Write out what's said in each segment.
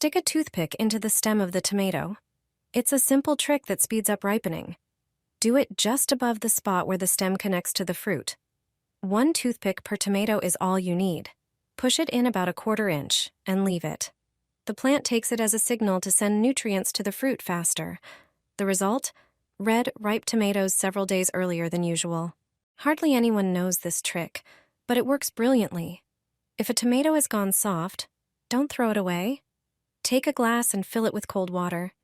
Stick a toothpick into the stem of the tomato. It's a simple trick that speeds up ripening. Do it just above the spot where the stem connects to the fruit. 1 toothpick per tomato is all you need. Push it in about 1/4 inch and leave it. The plant takes it as a signal to send nutrients to the fruit faster. The result? Red, ripe tomatoes several days earlier than usual. Hardly anyone knows this trick, but it works brilliantly. If a tomato has gone soft, don't throw it away. Take a glass and fill it with cold water.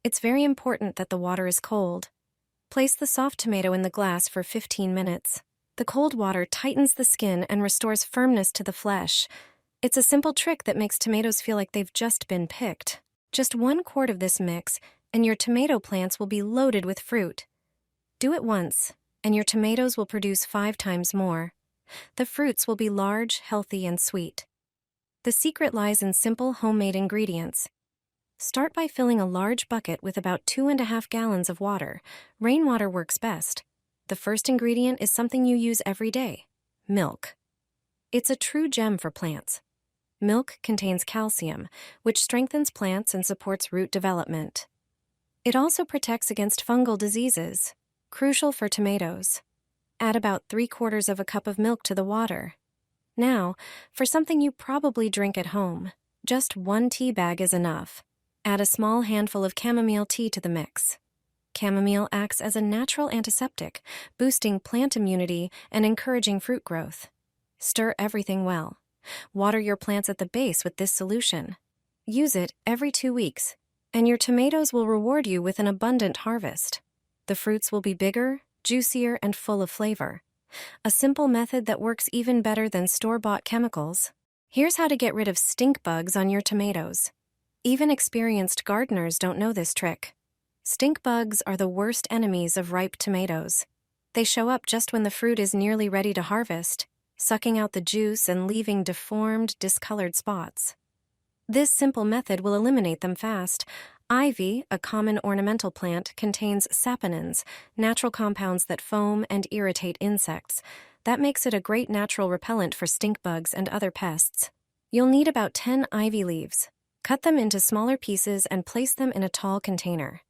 It's very important that the water is cold. Place the soft tomato in the glass for 15 minutes. The cold water tightens the skin and restores firmness to the flesh. It's a simple trick that makes tomatoes feel like they've just been picked. Just 1 quart of this mix, and your tomato plants will be loaded with fruit. Do it once, and your tomatoes will produce 5 times more. The fruits will be large, healthy, and sweet. The secret lies in simple homemade ingredients. Start by filling a large bucket with about 2.5 gallons of water. Rainwater works best. The first ingredient is something you use every day: milk. It's a true gem for plants. Milk contains calcium, which strengthens plants and supports root development. It also protects against fungal diseases, crucial for tomatoes. Add about 3/4 of a cup of milk to the water. Now, for something you probably drink at home, just 1 tea bag is enough. Add a small handful of chamomile tea to the mix. Chamomile acts as a natural antiseptic, boosting plant immunity and encouraging fruit growth. Stir everything well. Water your plants at the base with this solution. Use it every 2 weeks, and your tomatoes will reward you with an abundant harvest. The fruits will be bigger, juicier, and full of flavor. A simple method that works even better than store-bought chemicals. Here's how to get rid of stink bugs on your tomatoes. Even experienced gardeners don't know this trick. Stink bugs are the worst enemies of ripe tomatoes. They show up just when the fruit is nearly ready to harvest, sucking out the juice and leaving deformed, discolored spots. This simple method will eliminate them fast. Ivy, a common ornamental plant, contains saponins, natural compounds that foam and irritate insects. That makes it a great natural repellent for stink bugs and other pests. You'll need about 10 ivy leaves. Cut them into smaller pieces and place them in a tall container.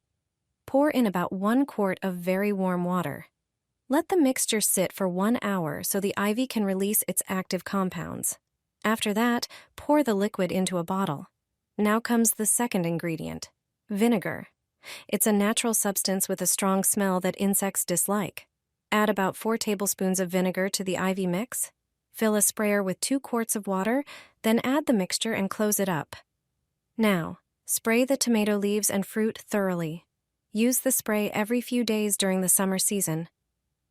Pour in about 1 quart of very warm water. Let the mixture sit for 1 hour so the ivy can release its active compounds. After that, pour the liquid into a bottle. Now comes the second ingredient: vinegar. It's a natural substance with a strong smell that insects dislike. Add about 4 tablespoons of vinegar to the ivy mix. Fill a sprayer with 2 quarts of water, then add the mixture and close it up. Now, spray the tomato leaves and fruit thoroughly. Use the spray every few days during the summer season.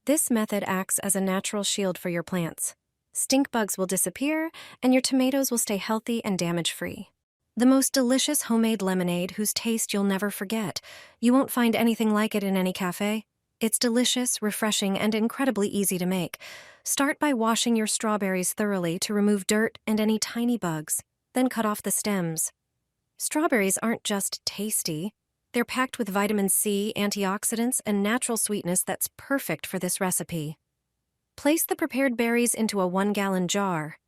This method acts as a natural shield for your plants. Stink bugs will disappear, and your tomatoes will stay healthy and damage-free. The most delicious homemade lemonade whose taste you'll never forget. You won't find anything like it in any cafe. It's delicious, refreshing, and incredibly easy to make. Start by washing your strawberries thoroughly to remove dirt and any tiny bugs. Then cut off the stems. Strawberries aren't just tasty. They're packed with vitamin C, antioxidants, and natural sweetness that's perfect for this recipe. Place the prepared berries into a 1-gallon jar.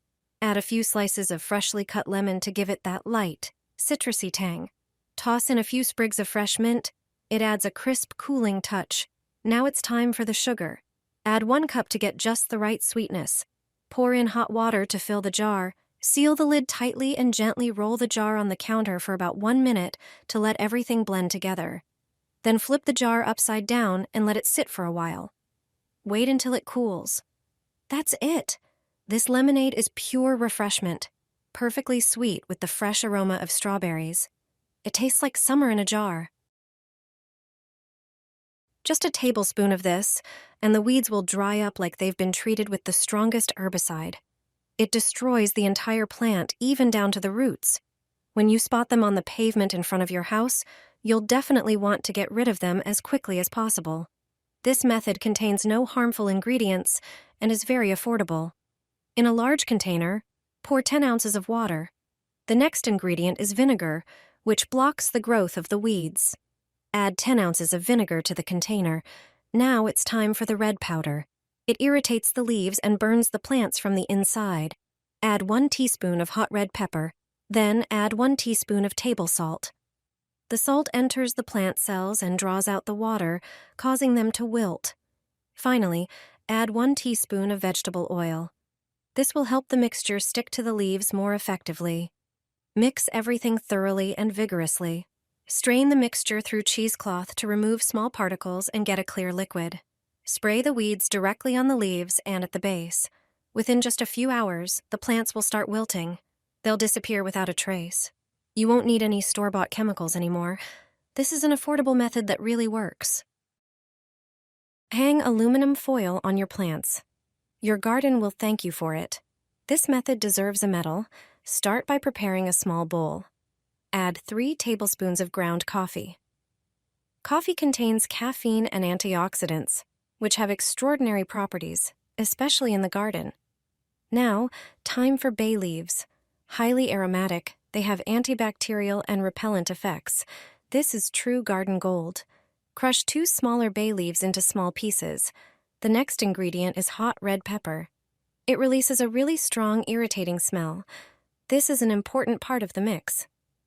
Add a few slices of freshly cut lemon to give it that light, citrusy tang. Toss in a few sprigs of fresh mint. It adds a crisp, cooling touch. Now it's time for the sugar. Add 1 cup to get just the right sweetness. Pour in hot water to fill the jar. Seal the lid tightly and gently roll the jar on the counter for about 1 minute to let everything blend together. Then flip the jar upside down and let it sit for a while. Wait until it cools. That's it. This lemonade is pure refreshment, perfectly sweet with the fresh aroma of strawberries. It tastes like summer in a jar. Just a tablespoon of this, and the weeds will dry up like they've been treated with the strongest herbicide. It destroys the entire plant, even down to the roots. When you spot them on the pavement in front of your house, you'll definitely want to get rid of them as quickly as possible. This method contains no harmful ingredients and is very affordable. In a large container, pour 10 ounces of water. The next ingredient is vinegar, which blocks the growth of the weeds. Add 10 ounces of vinegar to the container. Now it's time for the red powder. It irritates the leaves and burns the plants from the inside. Add 1 teaspoon of hot red pepper. Then add 1 teaspoon of table salt. The salt enters the plant cells and draws out the water, causing them to wilt. Finally, add 1 teaspoon of vegetable oil. This will help the mixture stick to the leaves more effectively. Mix everything thoroughly and vigorously. Strain the mixture through cheesecloth to remove small particles and get a clear liquid. Spray the weeds directly on the leaves and at the base. Within just a few hours, the plants will start wilting. They'll disappear without a trace. You won't need any store-bought chemicals anymore. This is an affordable method that really works. Hang aluminum foil on your plants. Your garden will thank you for it. This method deserves a medal. Start by preparing a small bowl. Add 3 tablespoons of ground coffee. Coffee contains caffeine and antioxidants, which have extraordinary properties, especially in the garden. Now, time for bay leaves. Highly aromatic, they have antibacterial and repellent effects. This is true garden gold. Crush 2 smaller bay leaves into small pieces. The next ingredient is hot red pepper. It releases a really strong, irritating smell. This is an important part of the mix.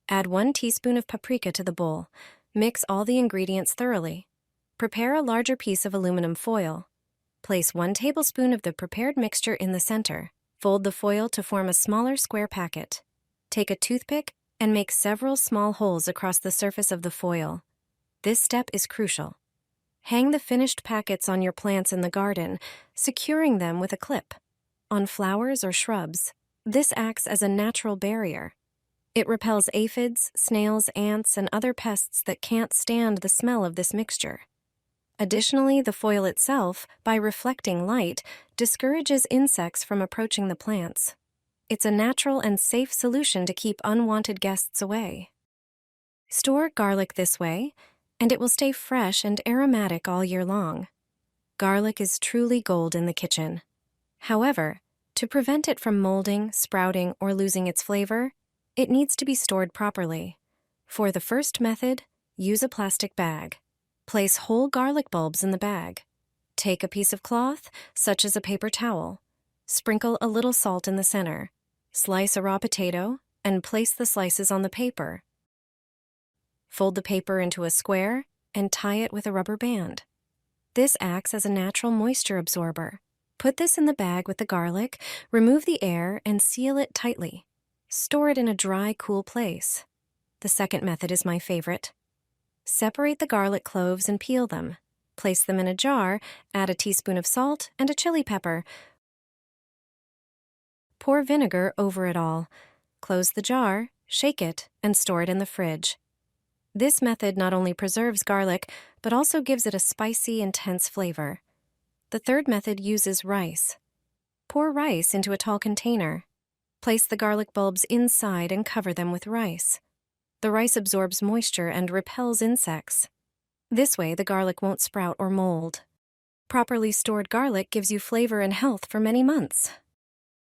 Add 1 teaspoon of paprika to the bowl. Mix all the ingredients thoroughly. Prepare a larger piece of aluminum foil. Place 1 tablespoon of the prepared mixture in the center. Fold the foil to form a smaller square packet. Take a toothpick and make several small holes across the surface of the foil. This step is crucial. Hang the finished packets on your plants in the garden, securing them with a clip. On flowers or shrubs, this acts as a natural barrier. It repels aphids, snails, ants, and other pests that can't stand the smell of this mixture. Additionally, the foil itself, by reflecting light, discourages insects from approaching the plants. It's a natural and safe solution to keep unwanted guests away. Store garlic this way, and it will stay fresh and aromatic all year long. Garlic is truly gold in the kitchen. However, to prevent it from molding, sprouting, or losing its flavor, it needs to be stored properly. For the first method, use a plastic bag. Place whole garlic bulbs in the bag. Take a piece of cloth, such as a paper towel. Sprinkle a little salt in the center. Slice a raw potato and place the slices on the paper. Fold the paper into a square and tie it with a rubber band. This acts as a natural moisture absorber. Put this in the bag with the garlic, remove the air, and seal it tightly. Store it in a dry, cool place. The second method is my favorite. Separate the garlic cloves and peel them. Place them in a jar, add a teaspoon of salt and a chili pepper. Pour vinegar over it all. Close the jar, shake it, and store it in the fridge. This method not only preserves garlic, but also gives it a spicy, intense flavor. The third method uses rice. Pour rice into a tall container. Place the garlic bulbs inside and cover them with rice. The rice absorbs moisture and repels insects. This way, the garlic won't sprout or mold. Properly stored garlic gives you flavor and health for many months.